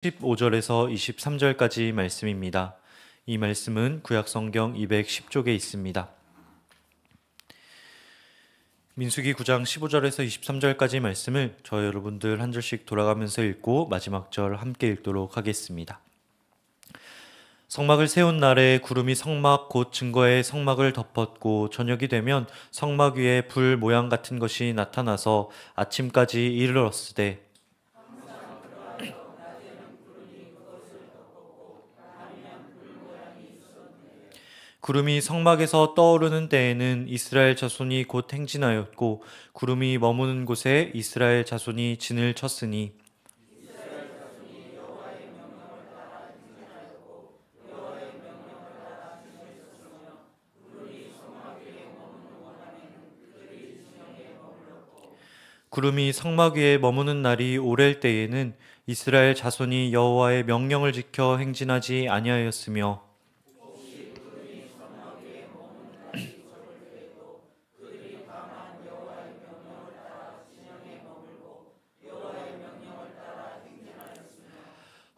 15절에서 23절까지 말씀입니다. 이 말씀은 구약성경 210쪽에 있습니다. 민수기 9장 15절에서 23절까지 말씀을 저희 여러분들 한 절씩 돌아가면서 읽고 마지막 절 함께 읽도록 하겠습니다. 성막을 세운 날에 구름이 성막 곧 증거의 성막을 덮었고 저녁이 되면 성막 위에 불 모양 같은 것이 나타나서 아침까지 이르렀으되 구름이 성막에서 떠오르는 때에는 이스라엘 자손이 곧 행진하였고 구름이 머무는 곳에 이스라엘 자손이 진을 쳤으니 구름이 성막 위에 머무는 날이 오랠 때에는 이스라엘 자손이 여호와의 명령을 지켜 행진하지 아니하였으며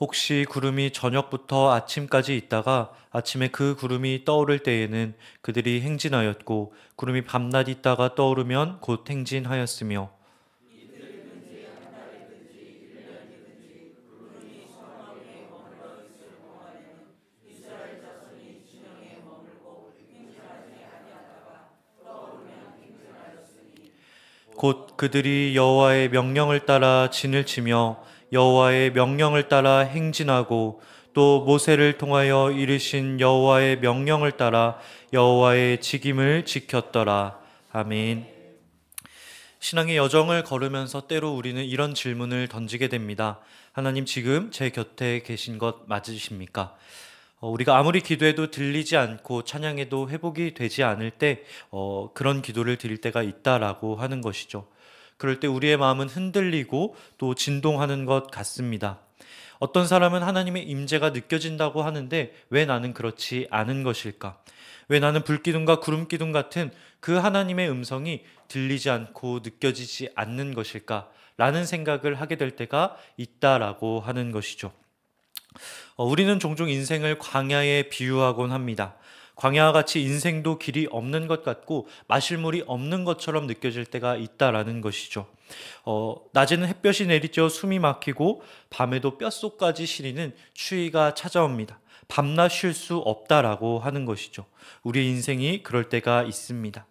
혹시 구름이 저녁부터 아침까지 있다가 아침에 그 구름이 떠오를 때에는 그들이 행진하였고 구름이 밤낮 있다가 떠오르면 곧 행진하였으며 곧 그들이 여호와의 명령을 따라 진을 치며 여호와의 명령을 따라 행진하고 또 모세를 통하여 이르신 여호와의 명령을 따라 여호와의 직임을 지켰더라. 아멘. 신앙의 여정을 걸으면서 때로 우리는 이런 질문을 던지게 됩니다. 하나님, 지금 제 곁에 계신 것 맞으십니까? 우리가 아무리 기도해도 들리지 않고 찬양해도 회복이 되지 않을 때 그런 기도를 드릴 때가 있다라고 하는 것이죠. 그럴 때 우리의 마음은 흔들리고 또 진동하는 것 같습니다. 어떤 사람은 하나님의 임재가 느껴진다고 하는데 왜 나는 그렇지 않은 것일까? 왜 나는 불기둥과 구름기둥 같은 그 하나님의 음성이 들리지 않고 느껴지지 않는 것일까? 라는 생각을 하게 될 때가 있다라고 하는 것이죠. 우리는 종종 인생을 광야에 비유하곤 합니다. 광야와 같이 인생도 길이 없는 것 같고 마실 물이 없는 것처럼 느껴질 때가 있다라는 것이죠. 낮에는 햇볕이 내리쬐어 숨이 막히고 밤에도 뼛속까지 시리는 추위가 찾아옵니다. 밤낮 쉴 수 없다라고 하는 것이죠. 우리의 인생이 그럴 때가 있습니다.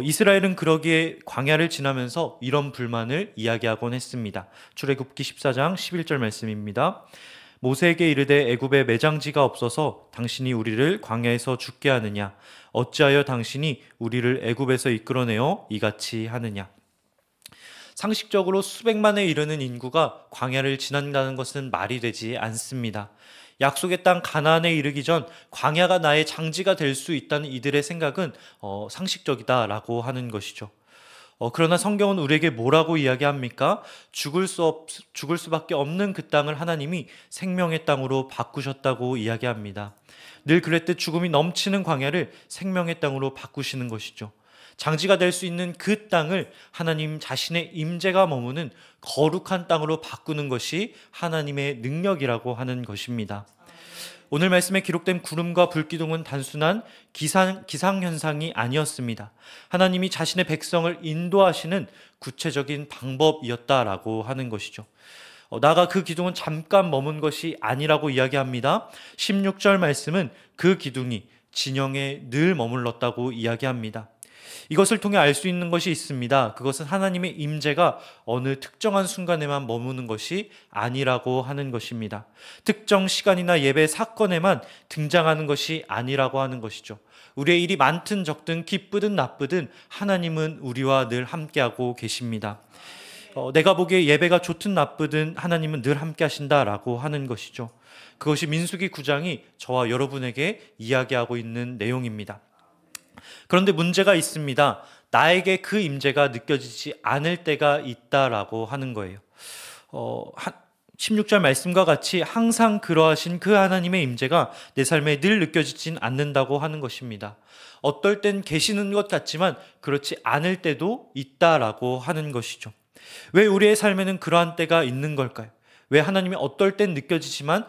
이스라엘은 그러기에 광야를 지나면서 이런 불만을 이야기하곤 했습니다. 출애굽기 14장 11절 말씀입니다. 모세에게 이르되 애굽에 매장지가 없어서 당신이 우리를 광야에서 죽게 하느냐? 어찌하여 당신이 우리를 애굽에서 이끌어내어 이같이 하느냐? 상식적으로 수백만에 이르는 인구가 광야를 지난다는 것은 말이 되지 않습니다. 약속의 땅 가나안에 이르기 전 광야가 나의 장지가 될 수 있다는 이들의 생각은 상식적이다라고 하는 것이죠. 그러나 성경은 우리에게 뭐라고 이야기합니까? 죽을 수밖에 없는 그 땅을 하나님이 생명의 땅으로 바꾸셨다고 이야기합니다. 늘 그랬듯 죽음이 넘치는 광야를 생명의 땅으로 바꾸시는 것이죠. 장지가 될 수 있는 그 땅을 하나님 자신의 임재가 머무는 거룩한 땅으로 바꾸는 것이 하나님의 능력이라고 하는 것입니다. 오늘 말씀에 기록된 구름과 불기둥은 단순한 기상현상이 아니었습니다. 하나님이 자신의 백성을 인도하시는 구체적인 방법이었다라고 하는 것이죠. 나아가 그 기둥은 잠깐 머문 것이 아니라고 이야기합니다. 16절 말씀은 그 기둥이 진영에 늘 머물렀다고 이야기합니다. 이것을 통해 알 수 있는 것이 있습니다. 그것은 하나님의 임재가 어느 특정한 순간에만 머무는 것이 아니라고 하는 것입니다. 특정 시간이나 예배 사건에만 등장하는 것이 아니라고 하는 것이죠. 우리의 일이 많든 적든 기쁘든 나쁘든 하나님은 우리와 늘 함께하고 계십니다. 내가 보기에 예배가 좋든 나쁘든 하나님은 늘 함께 하신다라고 하는 것이죠. 그것이 민수기 9장이 저와 여러분에게 이야기하고 있는 내용입니다. 그런데 문제가 있습니다. 나에게 그 임재가 느껴지지 않을 때가 있다라고 하는 거예요. 16절 말씀과 같이 항상 그러하신 그 하나님의 임재가 내 삶에 늘 느껴지진 않는다고 하는 것입니다. 어떨 땐 계시는 것 같지만 그렇지 않을 때도 있다라고 하는 것이죠. 왜 우리의 삶에는 그러한 때가 있는 걸까요? 왜 하나님이 어떨 땐 느껴지지만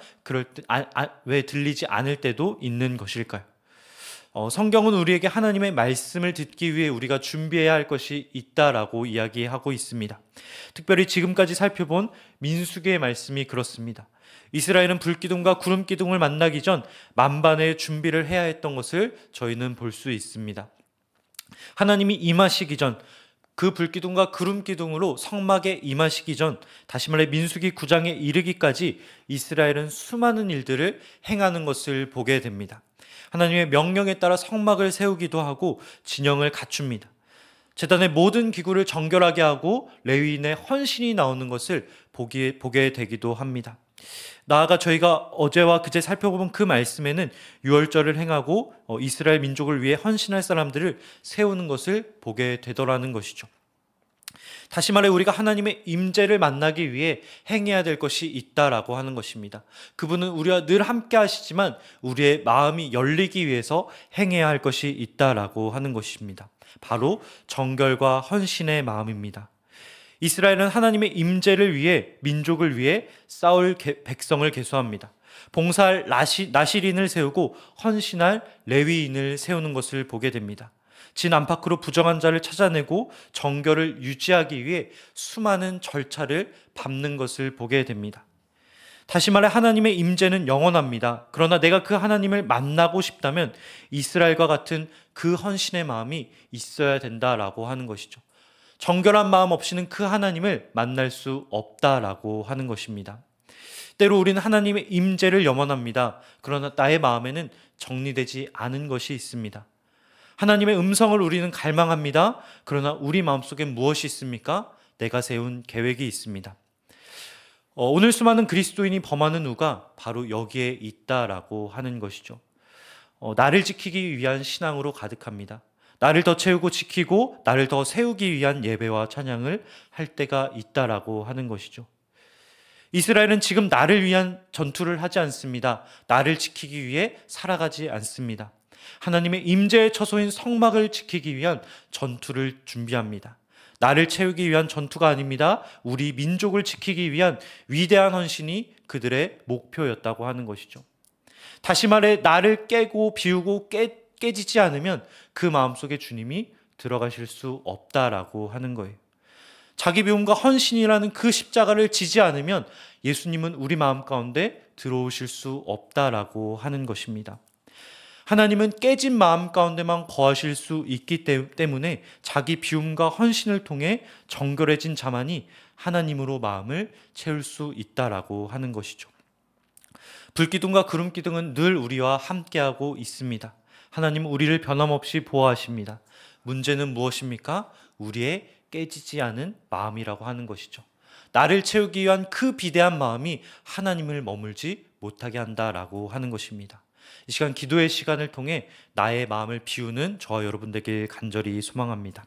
왜 들리지 않을 때도 있는 것일까요? 성경은 우리에게 하나님의 말씀을 듣기 위해 우리가 준비해야 할 것이 있다라고 이야기하고 있습니다. 특별히 지금까지 살펴본 민수기의 말씀이 그렇습니다. 이스라엘은 불기둥과 구름기둥을 만나기 전 만반의 준비를 해야 했던 것을 저희는 볼 수 있습니다. 하나님이 임하시기 전, 그 불기둥과 구름기둥으로 성막에 임하시기 전, 다시 말해 민수기 9장에 이르기까지 이스라엘은 수많은 일들을 행하는 것을 보게 됩니다. 하나님의 명령에 따라 성막을 세우기도 하고 진영을 갖춥니다. 제단의 모든 기구를 정결하게 하고 레위인의 헌신이 나오는 것을 보게 되기도 합니다. 나아가 저희가 어제와 그제 살펴본 그 말씀에는 유월절을 행하고 이스라엘 민족을 위해 헌신할 사람들을 세우는 것을 보게 되더라는 것이죠. 다시 말해 우리가 하나님의 임재를 만나기 위해 행해야 될 것이 있다라고 하는 것입니다. 그분은 우리와 늘 함께 하시지만 우리의 마음이 열리기 위해서 행해야 할 것이 있다라고 하는 것입니다. 바로 정결과 헌신의 마음입니다. 이스라엘은 하나님의 임재를 위해, 민족을 위해 싸울 백성을 계수합니다. 봉사할 나실인을 세우고 헌신할 레위인을 세우는 것을 보게 됩니다. 진 안팎으로 부정한 자를 찾아내고 정결을 유지하기 위해 수많은 절차를 밟는 것을 보게 됩니다. 다시 말해 하나님의 임재는 영원합니다. 그러나 내가 그 하나님을 만나고 싶다면 이스라엘과 같은 그 헌신의 마음이 있어야 된다라고 하는 것이죠. 정결한 마음 없이는 그 하나님을 만날 수 없다라고 하는 것입니다. 때로 우리는 하나님의 임재를 염원합니다. 그러나 나의 마음에는 정리되지 않은 것이 있습니다. 하나님의 음성을 우리는 갈망합니다. 그러나 우리 마음속에 무엇이 있습니까? 내가 세운 계획이 있습니다. 오늘 수많은 그리스도인이 범하는 우가 바로 여기에 있다라고 하는 것이죠. 나를 지키기 위한 신앙으로 가득합니다. 나를 더 채우고 지키고 나를 더 세우기 위한 예배와 찬양을 할 때가 있다라고 하는 것이죠. 이스라엘은 지금 나를 위한 전투를 하지 않습니다. 나를 지키기 위해 살아가지 않습니다. 하나님의 임재의 처소인 성막을 지키기 위한 전투를 준비합니다. 나를 채우기 위한 전투가 아닙니다. 우리 민족을 지키기 위한 위대한 헌신이 그들의 목표였다고 하는 것이죠. 다시 말해 나를 깨고 비우고 깨지지 않으면 그 마음속에 주님이 들어가실 수 없다라고 하는 거예요. 자기 비움과 헌신이라는 그 십자가를 지지 않으면 예수님은 우리 마음 가운데 들어오실 수 없다라고 하는 것입니다. 하나님은 깨진 마음 가운데만 거하실 수 있기 때문에 자기 비움과 헌신을 통해 정결해진 자만이 하나님으로 마음을 채울 수 있다라고 하는 것이죠. 불기둥과 구름기둥은 늘 우리와 함께하고 있습니다. 하나님은 우리를 변함없이 보호하십니다. 문제는 무엇입니까? 우리의 깨지지 않은 마음이라고 하는 것이죠. 나를 채우기 위한 그 비대한 마음이 하나님을 머물지 못하게 한다라고 하는 것입니다. 이 시간 기도의 시간을 통해 나의 마음을 비우는 저와 여러분 되길 간절히 소망합니다.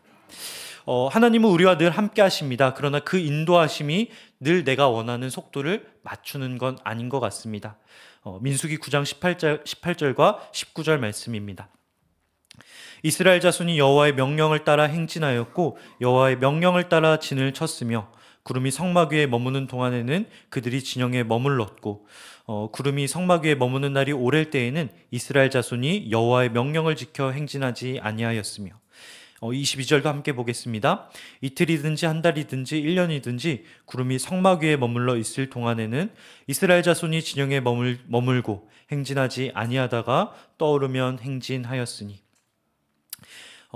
하나님은 우리와 늘 함께 하십니다. 그러나 그 인도하심이 늘 내가 원하는 속도를 맞추는 건 아닌 것 같습니다. 민수기 9장 18절과 19절 말씀입니다. 이스라엘 자손이 여호와의 명령을 따라 행진하였고 여호와의 명령을 따라 진을 쳤으며 구름이 성막 위에 머무는 동안에는 그들이 진영에 머물렀고 구름이 성막 위에 머무는 날이 오랠 때에는 이스라엘 자손이 여호와의 명령을 지켜 행진하지 아니하였으며 22절도 함께 보겠습니다. 이틀이든지 한 달이든지 1년이든지 구름이 성막 위에 머물러 있을 동안에는 이스라엘 자손이 진영에 머물고 행진하지 아니하다가 떠오르면 행진하였으니.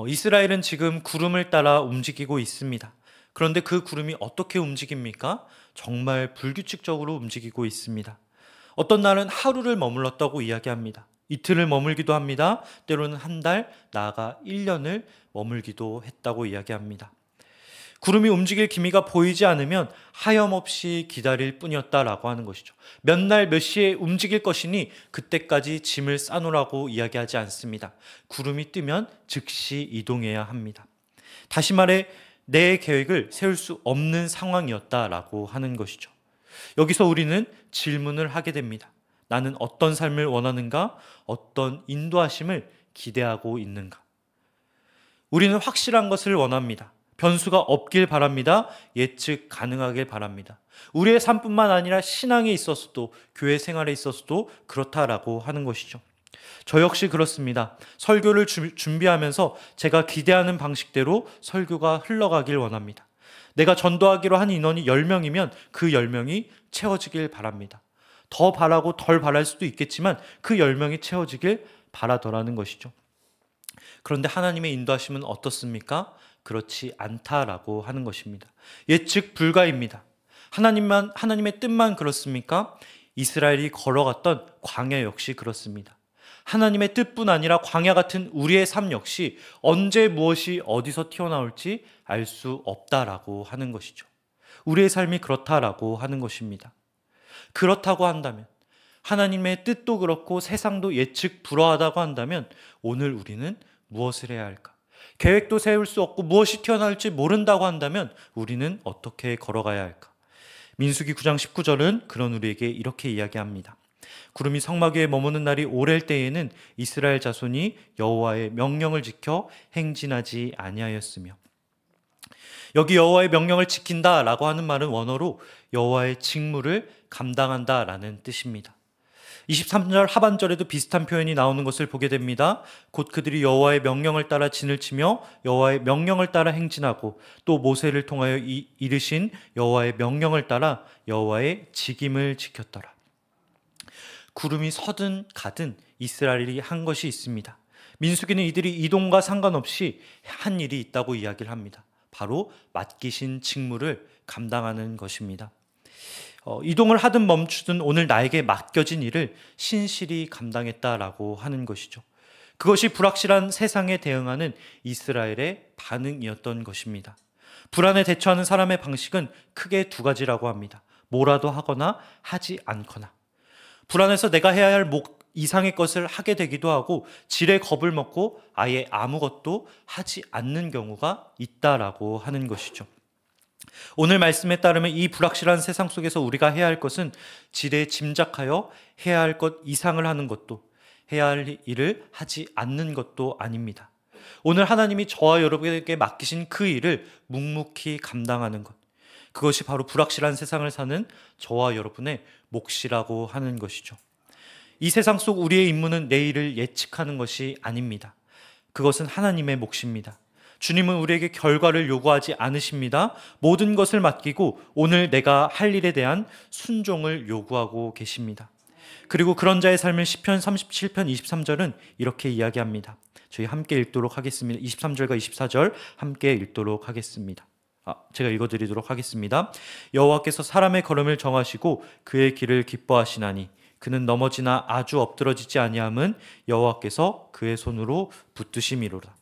이스라엘은 지금 구름을 따라 움직이고 있습니다. 그런데 그 구름이 어떻게 움직입니까? 정말 불규칙적으로 움직이고 있습니다. 어떤 날은 하루를 머물렀다고 이야기합니다. 이틀을 머물기도 합니다. 때로는 한 달, 나아가 1년을 머물기도 했다고 이야기합니다. 구름이 움직일 기미가 보이지 않으면 하염없이 기다릴 뿐이었다라고 하는 것이죠. 몇 날 몇 시에 움직일 것이니 그때까지 짐을 싸놓으라고 이야기하지 않습니다. 구름이 뜨면 즉시 이동해야 합니다. 다시 말해 내 계획을 세울 수 없는 상황이었다라고 하는 것이죠. 여기서 우리는 질문을 하게 됩니다. 나는 어떤 삶을 원하는가? 어떤 인도하심을 기대하고 있는가? 우리는 확실한 것을 원합니다. 변수가 없길 바랍니다. 예측 가능하길 바랍니다. 우리의 삶뿐만 아니라 신앙에 있어서도, 교회 생활에 있어서도 그렇다라고 하는 것이죠. 저 역시 그렇습니다. 설교를 준비하면서 제가 기대하는 방식대로 설교가 흘러가길 원합니다. 내가 전도하기로 한 인원이 10명이면 그 10명이 채워지길 바랍니다. 더 바라고 덜 바랄 수도 있겠지만 그 10명이 채워지길 바라더라는 것이죠. 그런데 하나님의 인도하심은 어떻습니까? 그렇지 않다라고 하는 것입니다. 예측 불가입니다. 하나님의 뜻만 그렇습니까? 이스라엘이 걸어갔던 광야 역시 그렇습니다. 하나님의 뜻뿐 아니라 광야 같은 우리의 삶 역시 언제 무엇이 어디서 튀어나올지 알 수 없다라고 하는 것이죠. 우리의 삶이 그렇다라고 하는 것입니다. 그렇다고 한다면, 하나님의 뜻도 그렇고 세상도 예측 불허하다고 한다면 오늘 우리는 무엇을 해야 할까? 계획도 세울 수 없고 무엇이 튀어나올지 모른다고 한다면 우리는 어떻게 걸어가야 할까? 민수기 9장 19절은 그런 우리에게 이렇게 이야기합니다. 구름이 성막 위에 머무는 날이 오랠 때에는 이스라엘 자손이 여호와의 명령을 지켜 행진하지 아니하였으며, 여기 여호와의 명령을 지킨다라고 하는 말은 원어로 여호와의 직무를 감당한다라는 뜻입니다. 23절 하반절에도 비슷한 표현이 나오는 것을 보게 됩니다. 곧 그들이 여호와의 명령을 따라 진을 치며 여호와의 명령을 따라 행진하고 또 모세를 통하여 이르신 여호와의 명령을 따라 여호와의 직임을 지켰더라. 구름이 서든 가든 이스라엘이 한 것이 있습니다. 민수기는 이들이 이동과 상관없이 한 일이 있다고 이야기를 합니다. 바로 맡기신 직무를 감당하는 것입니다. 이동을 하든 멈추든 오늘 나에게 맡겨진 일을 신실히 감당했다라고 하는 것이죠. 그것이 불확실한 세상에 대응하는 이스라엘의 반응이었던 것입니다. 불안에 대처하는 사람의 방식은 크게 두 가지라고 합니다. 뭐라도 하거나 하지 않거나. 불안해서 내가 해야 할 이상의 것을 하게 되기도 하고 지레 겁을 먹고 아예 아무것도 하지 않는 경우가 있다라고 하는 것이죠. 오늘 말씀에 따르면 이 불확실한 세상 속에서 우리가 해야 할 것은 지레 짐작하여 해야 할 것 이상을 하는 것도, 해야 할 일을 하지 않는 것도 아닙니다. 오늘 하나님이 저와 여러분에게 맡기신 그 일을 묵묵히 감당하는 것, 그것이 바로 불확실한 세상을 사는 저와 여러분의 몫이라고 하는 것이죠. 이 세상 속 우리의 임무는 내일을 예측하는 것이 아닙니다. 그것은 하나님의 몫입니다. 주님은 우리에게 결과를 요구하지 않으십니다. 모든 것을 맡기고 오늘 내가 할 일에 대한 순종을 요구하고 계십니다. 그리고 그런 자의 삶을 시편 37편 23절은 이렇게 이야기합니다. 저희 함께 읽도록 하겠습니다. 23절과 24절 함께 읽도록 하겠습니다. 제가 읽어드리도록 하겠습니다. 여호와께서 사람의 걸음을 정하시고 그의 길을 기뻐하시나니 그는 넘어지나 아주 엎드러지지 아니함은 여호와께서 그의 손으로 붙드심이로라.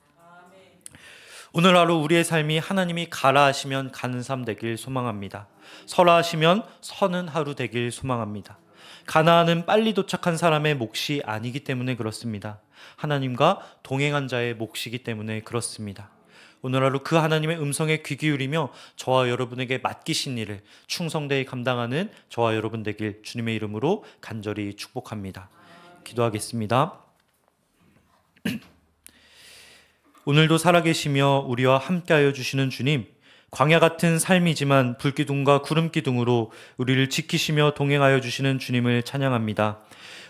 오늘 하루 우리의 삶이 하나님이 가라 하시면 가는 삶 되길 소망합니다. 서라 하시면 서는 하루 되길 소망합니다. 가나안은 빨리 도착한 사람의 몫이 아니기 때문에 그렇습니다. 하나님과 동행한 자의 몫이기 때문에 그렇습니다. 오늘 하루 그 하나님의 음성에 귀 기울이며 저와 여러분에게 맡기신 일을 충성되이 감당하는 저와 여러분 되길 주님의 이름으로 간절히 축복합니다. 기도하겠습니다. 오늘도 살아계시며 우리와 함께하여 주시는 주님, 광야 같은 삶이지만 불기둥과 구름기둥으로 우리를 지키시며 동행하여 주시는 주님을 찬양합니다.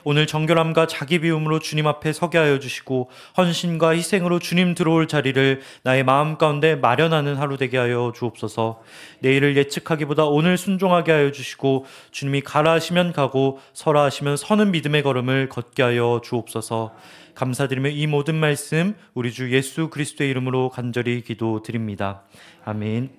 오늘 정결함과 자기 비움으로 주님 앞에 서게 하여 주시고 헌신과 희생으로 주님 들어올 자리를 나의 마음 가운데 마련하는 하루 되게 하여 주옵소서. 내일을 예측하기보다 오늘 순종하게 하여 주시고 주님이 가라 하시면 가고 서라 하시면 서는 믿음의 걸음을 걷게 하여 주옵소서. 감사드리며 이 모든 말씀 우리 주 예수 그리스도의 이름으로 간절히 기도드립니다. 아멘.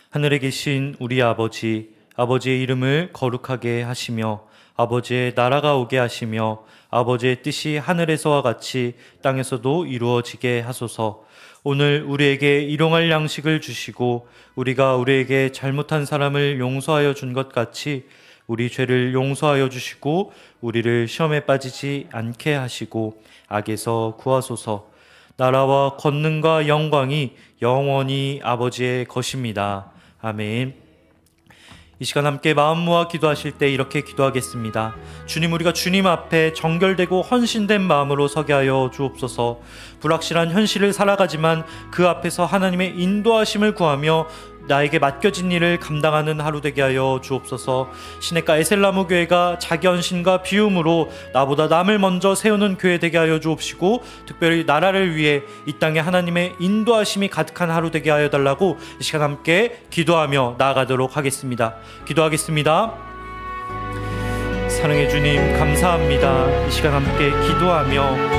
하늘에 계신 우리 아버지, 아버지의 이름을 거룩하게 하시며 아버지의 나라가 오게 하시며 아버지의 뜻이 하늘에서와 같이 땅에서도 이루어지게 하소서. 오늘 우리에게 일용할 양식을 주시고 우리가 우리에게 잘못한 사람을 용서하여 준 것 같이 우리 죄를 용서하여 주시고 우리를 시험에 빠지지 않게 하시고 악에서 구하소서. 나라와 권능과 영광이 영원히 아버지의 것입니다. 아멘. 이 시간 함께 마음 모아 기도하실 때 이렇게 기도하겠습니다. 주님, 우리가 주님 앞에 정결되고 헌신된 마음으로 서게 하여 주옵소서. 불확실한 현실을 살아가지만 그 앞에서 하나님의 인도하심을 구하며 나에게 맡겨진 일을 감당하는 하루 되게 하여 주옵소서. 시냇가 에셀나무 교회가 자기 헌신과 비움으로 나보다 남을 먼저 세우는 교회 되게 하여 주옵시고, 특별히 나라를 위해 이 땅에 하나님의 인도하심이 가득한 하루 되게 하여 달라고 이 시간 함께 기도하며 나아가도록 하겠습니다. 기도하겠습니다. 사랑해 주님, 감사합니다. 이 시간 함께 기도하며